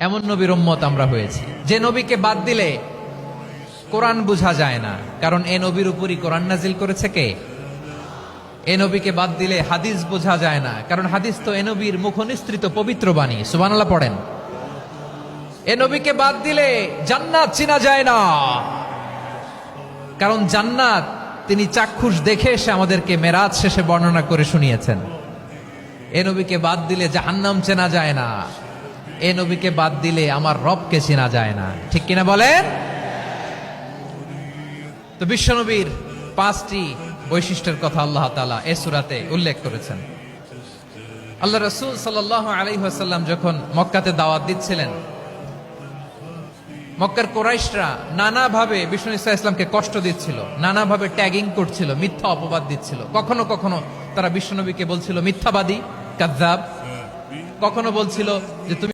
এমন নবীর উম্মত আমরা হয়েছি যে নবীকে বাদ দিলে কোরআন বোঝা যায় না, কারণ এ নবীর উপরই কোরআন নাজিল করেছে কে? এ নবীকে বাদ দিলে হাদিস বোঝা যায় না, কারণ হাদিস তো এ নবীর মুখনিসৃত পবিত্র বাণী। সুবহানাল্লাহ পড়েন। এ নবীকে বাদ দিলে জান্নাত চেনা যায় না, কারণ জান্নাত তিনি চাক্ষুষ দেখে এসে আমাদেরকে মেরাজ শেষে বর্ণনা করে শুনিয়েছেন। এ নবীকে বাদ দিলে জাহান্নাম চেনা যায় না, এ নবীকে বাদ দিলে আমার রবকে চেনা যায় না। ঠিক কিনা বলেন? তো বিশ্বনবীর 5টি বৈশিষ্ট্যের কথা আল্লাহ তাআলা এই সূরাতে উল্লেখ করেছেন। আল্লাহ রাসূল সাল্লাল্লাহু আলাইহি ওয়াসাল্লাম যখন মক্কাতে দাওয়াত দিচ্ছিলেন, মক্কার কুরাইশরা নানাভাবে বিষ্ণু ঈসা ইসলামকে কষ্ট দিচ্ছিল, নানাভাবে ট্যাগিং করছিল, মিথ্যা অপবাদ দিচ্ছিল। কখনো কখনো তারা বিশ্বনবীকে বলছিল মিথ্যাবাদী, কাযযাব। কখনো বলছিল যে তুমি